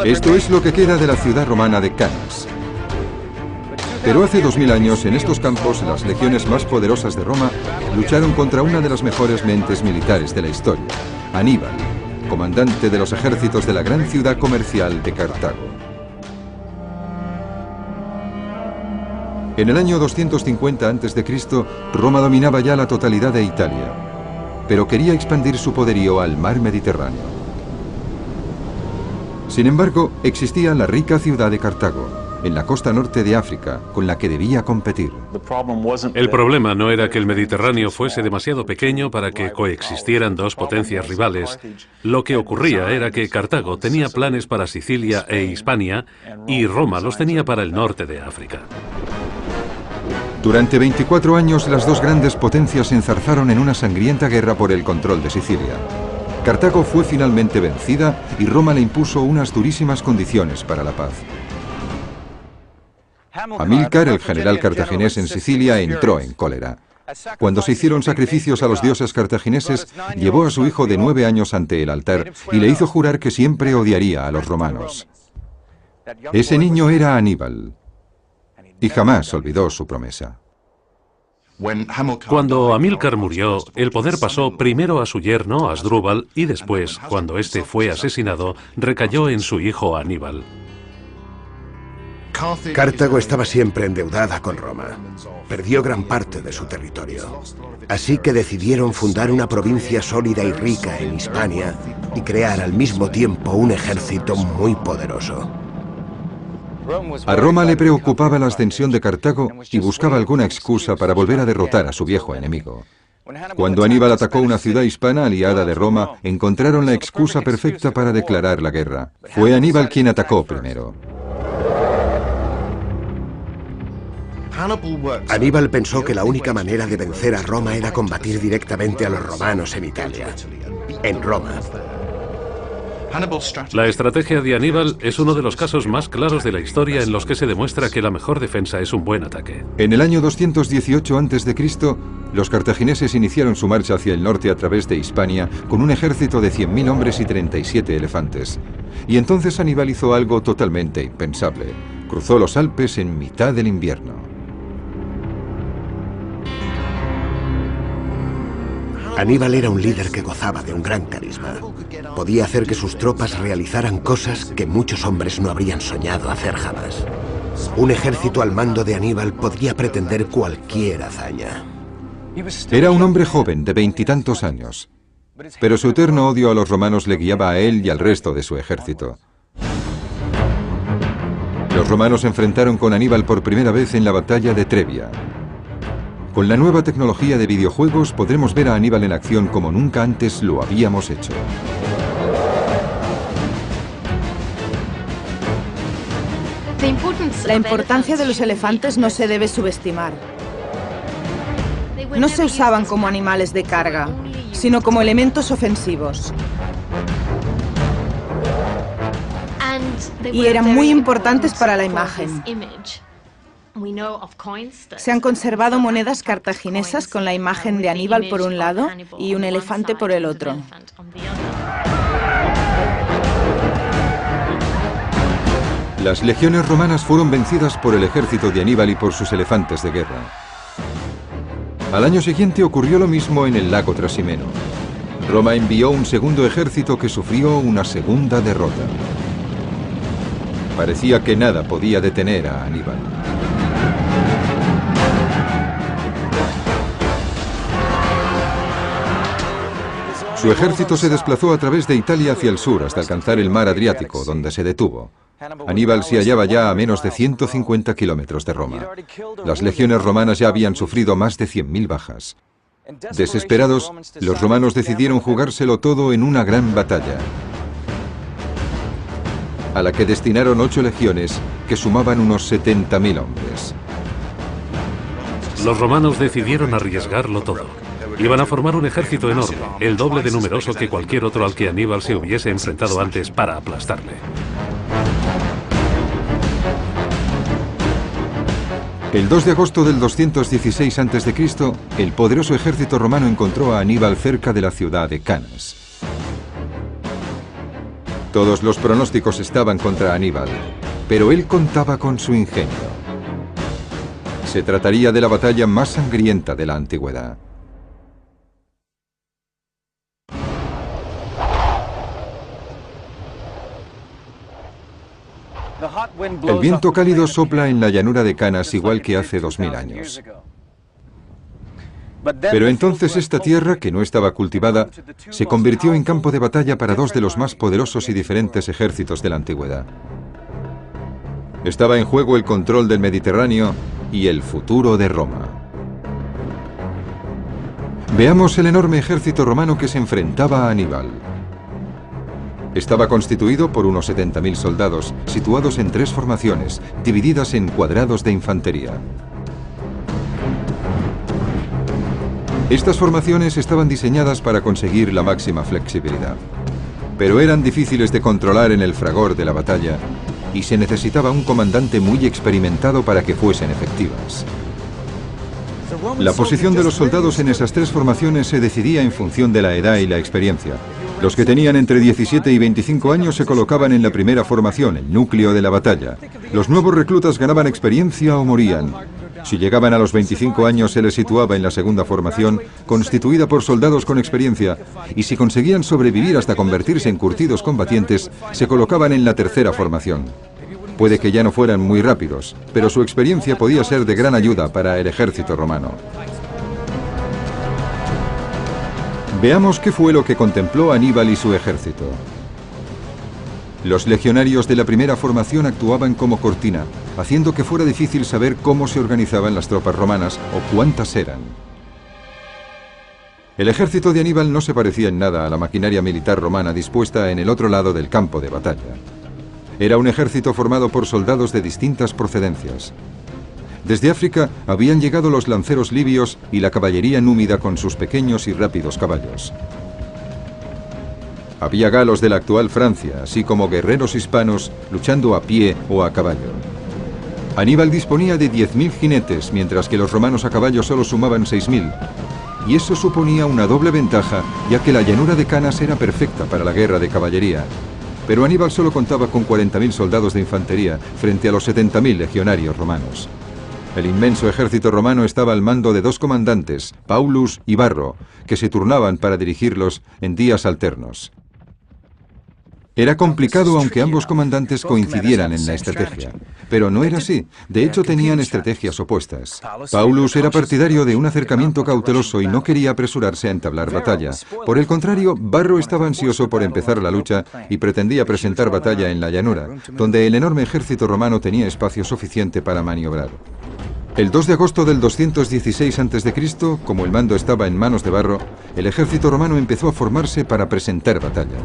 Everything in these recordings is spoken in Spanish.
Esto es lo que queda de la ciudad romana de Cannas. Pero hace 2000 años, en estos campos, las legiones más poderosas de Roma lucharon contra una de las mejores mentes militares de la historia, Aníbal, comandante de los ejércitos de la gran ciudad comercial de Cartago. En el año 250 a.C., Roma dominaba ya la totalidad de Italia, pero quería expandir su poderío al mar Mediterráneo. Sin embargo, existía la rica ciudad de Cartago, en la costa norte de África, con la que debía competir. El problema no era que el Mediterráneo fuese demasiado pequeño para que coexistieran dos potencias rivales. Lo que ocurría era que Cartago tenía planes para Sicilia e Hispania y Roma los tenía para el norte de África. Durante 24 años, las dos grandes potencias se enzarzaron en una sangrienta guerra por el control de Sicilia. Cartago fue finalmente vencida y Roma le impuso unas durísimas condiciones para la paz. Amílcar, el general cartaginés en Sicilia, entró en cólera. Cuando se hicieron sacrificios a los dioses cartagineses, llevó a su hijo de 9 años ante el altar y le hizo jurar que siempre odiaría a los romanos. Ese niño era Aníbal, y jamás olvidó su promesa. Cuando Amílcar murió, el poder pasó primero a su yerno, Asdrúbal, y después, cuando este fue asesinado, recayó en su hijo Aníbal. Cartago estaba siempre endeudada con Roma. Perdió gran parte de su territorio. Así que decidieron fundar una provincia sólida y rica en Hispania y crear al mismo tiempo un ejército muy poderoso. A Roma le preocupaba la ascensión de Cartago y buscaba alguna excusa para volver a derrotar a su viejo enemigo. Cuando Aníbal atacó una ciudad hispana aliada de Roma, encontraron la excusa perfecta para declarar la guerra. Fue Aníbal quien atacó primero. Aníbal pensó que la única manera de vencer a Roma era combatir directamente a los romanos en Italia, en Roma. La estrategia de Aníbal es uno de los casos más claros de la historia en los que se demuestra que la mejor defensa es un buen ataque. En el año 218 a.C., los cartagineses iniciaron su marcha hacia el norte a través de Hispania con un ejército de 100.000 hombres y 37 elefantes. Y entonces Aníbal hizo algo totalmente impensable. Cruzó los Alpes en mitad del invierno. Aníbal era un líder que gozaba de un gran carisma. Podía hacer que sus tropas realizaran cosas que muchos hombres no habrían soñado hacer jamás. Un ejército al mando de Aníbal podría pretender cualquier hazaña. Era un hombre joven, de 20 y tantos años, pero su eterno odio a los romanos le guiaba a él y al resto de su ejército. Los romanos se enfrentaron con Aníbal por primera vez en la batalla de Trebia. Con la nueva tecnología de videojuegos podremos ver a Aníbal en acción como nunca antes lo habíamos hecho. La importancia de los elefantes no se debe subestimar. No se usaban como animales de carga, sino como elementos ofensivos. Y eran muy importantes para la imagen. Se han conservado monedas cartaginesas con la imagen de Aníbal por un lado y un elefante por el otro. Las legiones romanas fueron vencidas por el ejército de Aníbal y por sus elefantes de guerra. Al año siguiente ocurrió lo mismo en el lago Trasimeno. Roma envió un segundo ejército que sufrió una segunda derrota. Parecía que nada podía detener a Aníbal. Su ejército se desplazó a través de Italia hacia el sur hasta alcanzar el mar Adriático, donde se detuvo. Aníbal se hallaba ya a menos de 150 kilómetros de Roma. Las legiones romanas ya habían sufrido más de 100.000 bajas. Desesperados, los romanos decidieron jugárselo todo en una gran batalla, a la que destinaron 8 legiones que sumaban unos 70.000 hombres. Los romanos decidieron arriesgarlo todo. Iban a formar un ejército enorme, el doble de numeroso que cualquier otro al que Aníbal se hubiese enfrentado antes para aplastarle. El 2 de agosto del 216 a.C., el poderoso ejército romano encontró a Aníbal cerca de la ciudad de Cannas. Todos los pronósticos estaban contra Aníbal, pero él contaba con su ingenio. Se trataría de la batalla más sangrienta de la antigüedad. El viento cálido sopla en la llanura de Canas igual que hace 2000 años. Pero entonces esta tierra, que no estaba cultivada, se convirtió en campo de batalla para dos de los más poderosos y diferentes ejércitos de la antigüedad. Estaba en juego el control del Mediterráneo y el futuro de Roma. Veamos el enorme ejército romano que se enfrentaba a Aníbal. Estaba constituido por unos 70.000 soldados, situados en 3 formaciones, divididas en cuadrados de infantería. Estas formaciones estaban diseñadas para conseguir la máxima flexibilidad, pero eran difíciles de controlar en el fragor de la batalla y se necesitaba un comandante muy experimentado para que fuesen efectivas. La posición de los soldados en esas 3 formaciones se decidía en función de la edad y la experiencia. Los que tenían entre 17 y 25 años se colocaban en la primera formación, el núcleo de la batalla. Los nuevos reclutas ganaban experiencia o morían. Si llegaban a los 25 años se les situaba en la segunda formación, constituida por soldados con experiencia, y si conseguían sobrevivir hasta convertirse en curtidos combatientes, se colocaban en la tercera formación. Puede que ya no fueran muy rápidos, pero su experiencia podía ser de gran ayuda para el ejército romano. Veamos qué fue lo que contempló Aníbal y su ejército. Los legionarios de la primera formación actuaban como cortina, haciendo que fuera difícil saber cómo se organizaban las tropas romanas o cuántas eran. El ejército de Aníbal no se parecía en nada a la maquinaria militar romana dispuesta en el otro lado del campo de batalla. Era un ejército formado por soldados de distintas procedencias. Desde África habían llegado los lanceros libios y la caballería númida con sus pequeños y rápidos caballos. Había galos de la actual Francia, así como guerreros hispanos luchando a pie o a caballo. Aníbal disponía de 10.000 jinetes, mientras que los romanos a caballo solo sumaban 6.000. Y eso suponía una doble ventaja, ya que la llanura de Canas era perfecta para la guerra de caballería. Pero Aníbal solo contaba con 40.000 soldados de infantería frente a los 70.000 legionarios romanos. El inmenso ejército romano estaba al mando de 2 comandantes, Paulus y Varro, que se turnaban para dirigirlos en días alternos. Era complicado aunque ambos comandantes coincidieran en la estrategia, pero no era así. De hecho, tenían estrategias opuestas. Paulus era partidario de un acercamiento cauteloso y no quería apresurarse a entablar batalla. Por el contrario, Varro estaba ansioso por empezar la lucha y pretendía presentar batalla en la llanura, donde el enorme ejército romano tenía espacio suficiente para maniobrar. El 2 de agosto del 216 a.C., como el mando estaba en manos de Varro, el ejército romano empezó a formarse para presentar batalla.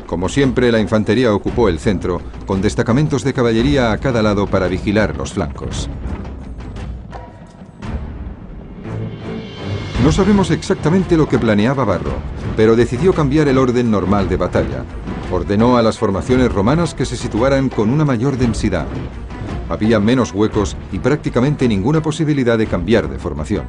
Como siempre, la infantería ocupó el centro, con destacamentos de caballería a cada lado para vigilar los flancos. No sabemos exactamente lo que planeaba Varro, pero decidió cambiar el orden normal de batalla. Ordenó a las formaciones romanas que se situaran con una mayor densidad. Había menos huecos y prácticamente ninguna posibilidad de cambiar de formación.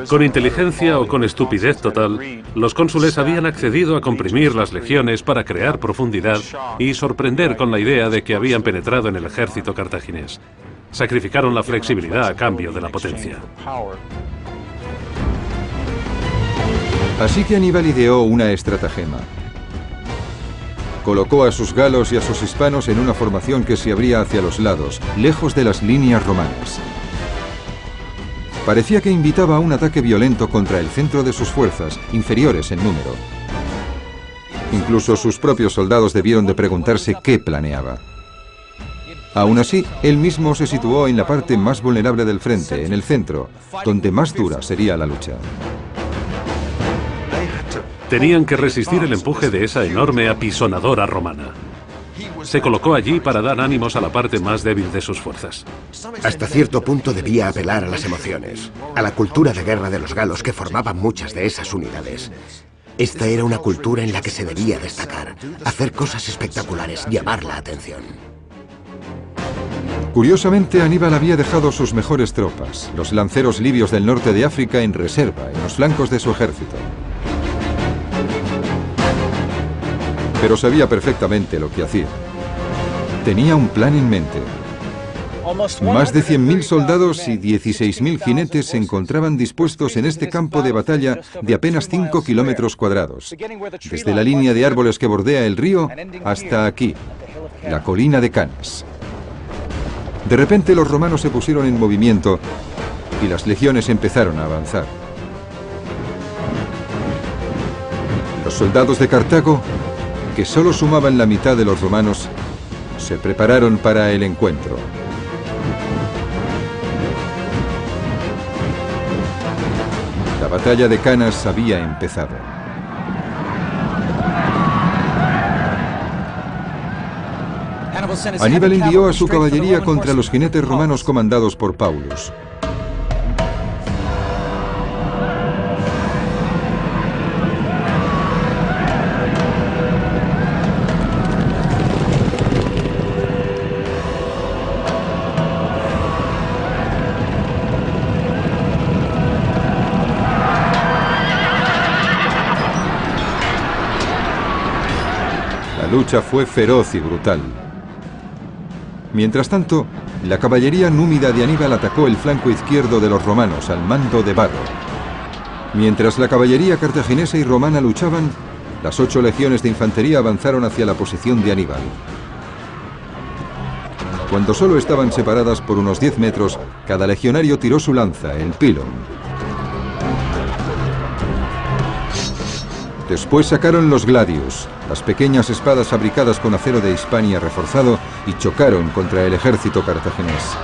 Con inteligencia o con estupidez total, los cónsules habían accedido a comprimir las legiones para crear profundidad y sorprender con la idea de que habían penetrado en el ejército cartaginés. Sacrificaron la flexibilidad a cambio de la potencia. Así que Aníbal ideó una estratagema. Colocó a sus galos y a sus hispanos en una formación que se abría hacia los lados, lejos de las líneas romanas. Parecía que invitaba a un ataque violento contra el centro de sus fuerzas, inferiores en número. Incluso sus propios soldados debieron de preguntarse qué planeaba. Aún así, él mismo se situó en la parte más vulnerable del frente, en el centro, donde más dura sería la lucha. Tenían que resistir el empuje de esa enorme apisonadora romana. Se colocó allí para dar ánimos a la parte más débil de sus fuerzas. Hasta cierto punto debía apelar a las emociones, a la cultura de guerra de los galos que formaban muchas de esas unidades. Esta era una cultura en la que se debía destacar, hacer cosas espectaculares, llamar la atención. Curiosamente, Aníbal había dejado sus mejores tropas, los lanceros libios del norte de África, en reserva, en los flancos de su ejército. pero sabía perfectamente lo que hacía. Tenía un plan en mente. Más de 100.000 soldados y 16.000 jinetes se encontraban dispuestos en este campo de batalla de apenas 5 kilómetros cuadrados, desde la línea de árboles que bordea el río hasta aquí, la colina de Canas. De repente los romanos se pusieron en movimiento y las legiones empezaron a avanzar. Los soldados de Cartago, que solo sumaban la mitad de los romanos, se prepararon para el encuentro. La batalla de Canas había empezado. Aníbal envió a su caballería contra los jinetes romanos comandados por Paulus. La lucha fue feroz y brutal. Mientras tanto, la caballería númida de Aníbal atacó el flanco izquierdo de los romanos al mando de Varro. Mientras la caballería cartaginesa y romana luchaban, las 8 legiones de infantería avanzaron hacia la posición de Aníbal. Cuando solo estaban separadas por unos 10 metros, cada legionario tiró su lanza, el pilum. Después sacaron los gladius, las pequeñas espadas fabricadas con acero de Hispania reforzado, y chocaron contra el ejército cartaginés.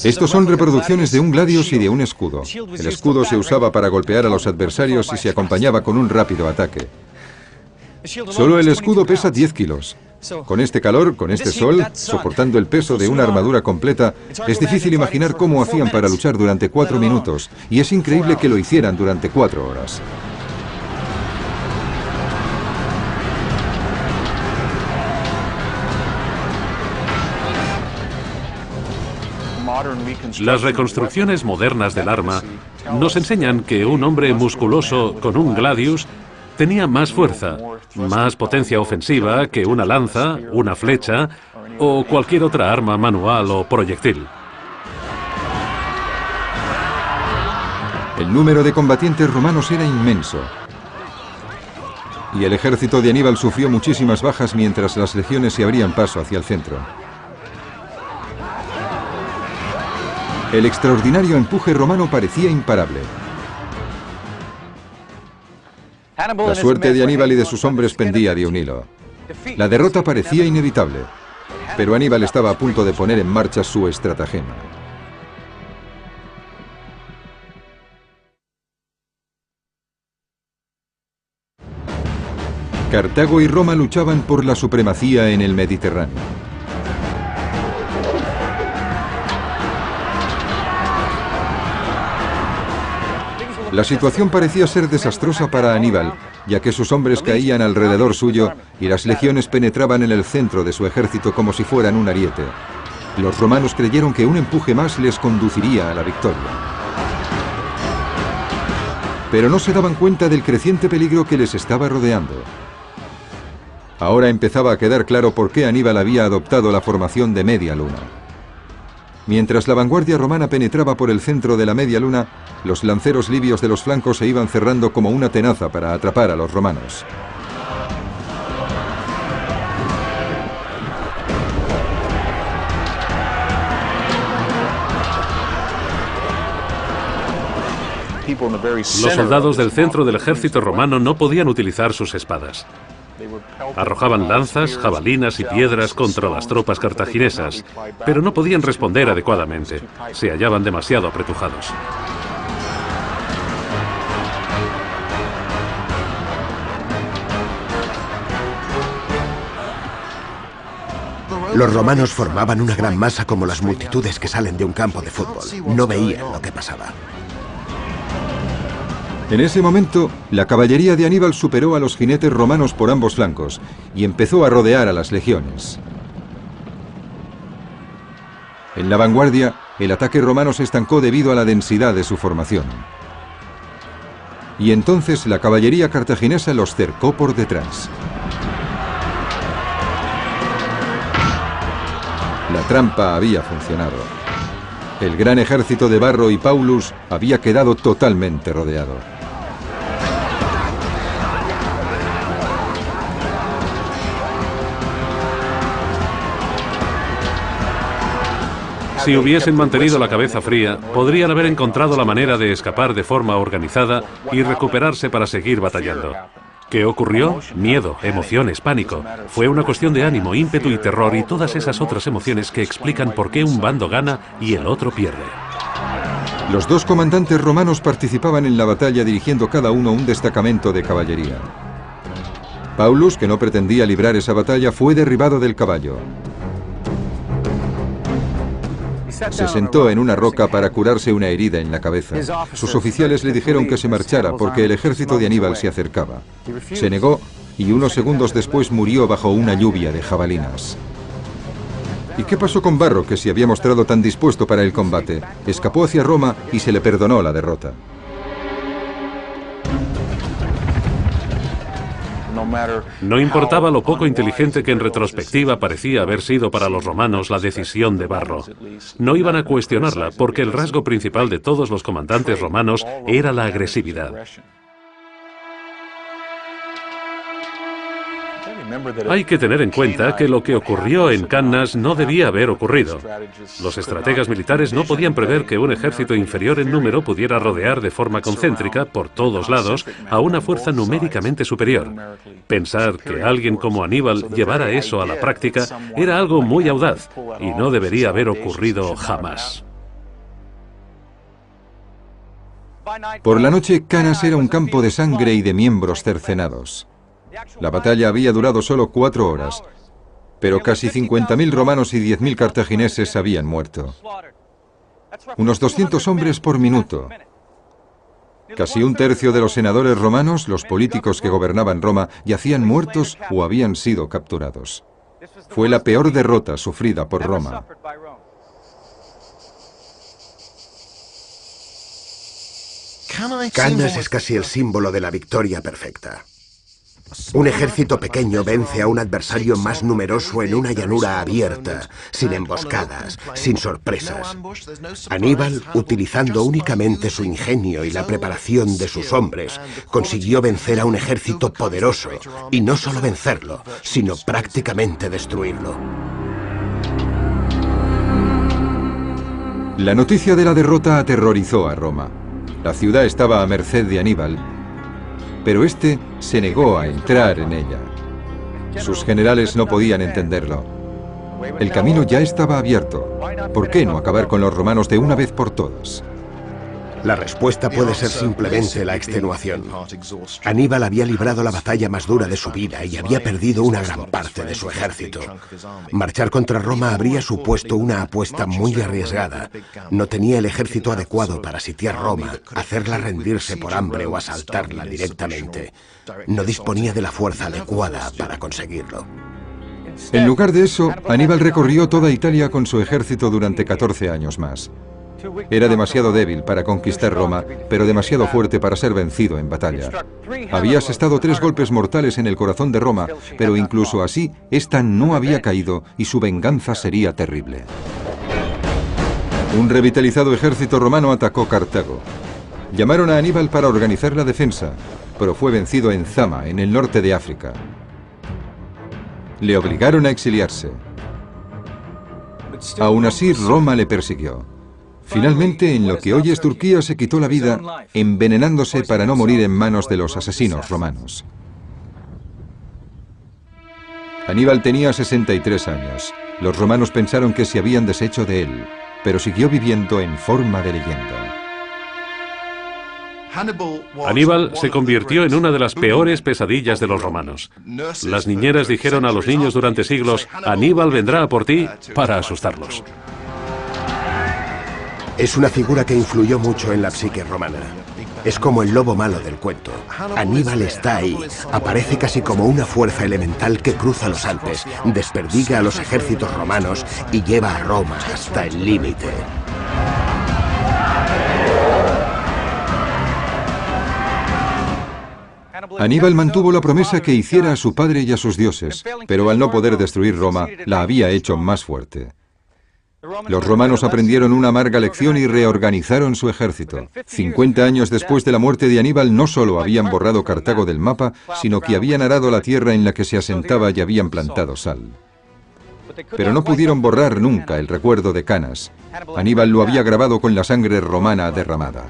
Estos son reproducciones de un gladius y de un escudo. El escudo se usaba para golpear a los adversarios y se acompañaba con un rápido ataque. Solo el escudo pesa 10 kilos. Con este calor, con este sol, soportando el peso de una armadura completa, es difícil imaginar cómo hacían para luchar durante 4 minutos, y es increíble que lo hicieran durante 4 horas. Las reconstrucciones modernas del arma nos enseñan que un hombre musculoso con un gladius tenía más fuerza, más potencia ofensiva que una lanza, una flecha o cualquier otra arma manual o proyectil. El número de combatientes romanos era inmenso, y el ejército de Aníbal sufrió muchísimas bajas mientras las legiones se abrían paso hacia el centro. El extraordinario empuje romano parecía imparable. La suerte de Aníbal y de sus hombres pendía de un hilo. La derrota parecía inevitable, pero Aníbal estaba a punto de poner en marcha su estratagema. Cartago y Roma luchaban por la supremacía en el Mediterráneo. La situación parecía ser desastrosa para Aníbal, ya que sus hombres caían alrededor suyo y las legiones penetraban en el centro de su ejército como si fueran un ariete. Los romanos creyeron que un empuje más les conduciría a la victoria. Pero no se daban cuenta del creciente peligro que les estaba rodeando. Ahora empezaba a quedar claro por qué Aníbal había adoptado la formación de media luna. Mientras la vanguardia romana penetraba por el centro de la media luna, los lanceros libios de los flancos se iban cerrando como una tenaza para atrapar a los romanos. Los soldados del centro del ejército romano no podían utilizar sus espadas. Arrojaban lanzas, jabalinas y piedras contra las tropas cartaginesas, pero no podían responder adecuadamente. Se hallaban demasiado apretujados. Los romanos formaban una gran masa como las multitudes que salen de un campo de fútbol. No veían lo que pasaba. En ese momento, la caballería de Aníbal superó a los jinetes romanos por ambos flancos y empezó a rodear a las legiones. En la vanguardia, el ataque romano se estancó debido a la densidad de su formación. Y entonces la caballería cartaginesa los cercó por detrás. La trampa había funcionado. El gran ejército de Varro y Paulus había quedado totalmente rodeado. Si hubiesen mantenido la cabeza fría, podrían haber encontrado la manera de escapar de forma organizada y recuperarse para seguir batallando. ¿Qué ocurrió? Miedo, emociones, pánico. Fue una cuestión de ánimo, ímpetu y terror y todas esas otras emociones que explican por qué un bando gana y el otro pierde. Los dos comandantes romanos participaban en la batalla dirigiendo cada uno un destacamento de caballería. Paulus, que no pretendía librar esa batalla, fue derribado del caballo. Se sentó en una roca para curarse una herida en la cabeza. Sus oficiales le dijeron que se marchara porque el ejército de Aníbal se acercaba. Se negó y unos segundos después murió bajo una lluvia de jabalinas. ¿Y qué pasó con Varro, que se había mostrado tan dispuesto para el combate? Escapó hacia Roma y se le perdonó la derrota. No importaba lo poco inteligente que en retrospectiva parecía haber sido para los romanos la decisión de Varro. No iban a cuestionarla porque el rasgo principal de todos los comandantes romanos era la agresividad. Hay que tener en cuenta que lo que ocurrió en Cannas no debía haber ocurrido. Los estrategas militares no podían prever que un ejército inferior en número pudiera rodear de forma concéntrica, por todos lados, a una fuerza numéricamente superior. Pensar que alguien como Aníbal llevara eso a la práctica era algo muy audaz y no debería haber ocurrido jamás. Por la noche, Cannas era un campo de sangre y de miembros cercenados. La batalla había durado solo 4 horas, pero casi 50.000 romanos y 10.000 cartagineses habían muerto. Unos 200 hombres por minuto. Casi un tercio de los senadores romanos, los políticos que gobernaban Roma, yacían muertos o habían sido capturados. Fue la peor derrota sufrida por Roma. Cannas es casi el símbolo de la victoria perfecta. Un ejército pequeño vence a un adversario más numeroso en una llanura abierta, sin emboscadas, sin sorpresas. Aníbal, utilizando únicamente su ingenio y la preparación de sus hombres, consiguió vencer a un ejército poderoso, y no solo vencerlo, sino prácticamente destruirlo. La noticia de la derrota aterrorizó a Roma. La ciudad estaba a merced de Aníbal, pero este se negó a entrar en ella. Sus generales no podían entenderlo. El camino ya estaba abierto. ¿Por qué no acabar con los romanos de una vez por todas? La respuesta puede ser simplemente la extenuación. Aníbal había librado la batalla más dura de su vida y había perdido una gran parte de su ejército. Marchar contra Roma habría supuesto una apuesta muy arriesgada. No tenía el ejército adecuado para sitiar Roma, hacerla rendirse por hambre o asaltarla directamente. No disponía de la fuerza adecuada para conseguirlo. En lugar de eso, Aníbal recorrió toda Italia con su ejército durante 14 años más. Era demasiado débil para conquistar Roma, pero demasiado fuerte para ser vencido en batalla. Había asestado 3 golpes mortales en el corazón de Roma, pero incluso así, esta no había caído y su venganza sería terrible. Un revitalizado ejército romano atacó Cartago. Llamaron a Aníbal para organizar la defensa, pero fue vencido en Zama, en el norte de África. Le obligaron a exiliarse. Aún así, Roma le persiguió. Finalmente, en lo que hoy es Turquía, se quitó la vida envenenándose para no morir en manos de los asesinos romanos. Aníbal tenía 63 años. Los romanos pensaron que se habían deshecho de él, pero siguió viviendo en forma de leyenda. Aníbal se convirtió en una de las peores pesadillas de los romanos. Las niñeras dijeron a los niños durante siglos: Aníbal vendrá a por ti, para asustarlos. Es una figura que influyó mucho en la psique romana. Es como el lobo malo del cuento. Aníbal está ahí, aparece casi como una fuerza elemental que cruza los Alpes, desperdiga a los ejércitos romanos y lleva a Roma hasta el límite. Aníbal mantuvo la promesa que hiciera a su padre y a sus dioses, pero al no poder destruir Roma, la había hecho más fuerte. Los romanos aprendieron una amarga lección y reorganizaron su ejército. 50 años después de la muerte de Aníbal, no solo habían borrado Cartago del mapa, sino que habían arado la tierra en la que se asentaba y habían plantado sal. Pero no pudieron borrar nunca el recuerdo de Canas. Aníbal lo había grabado con la sangre romana derramada.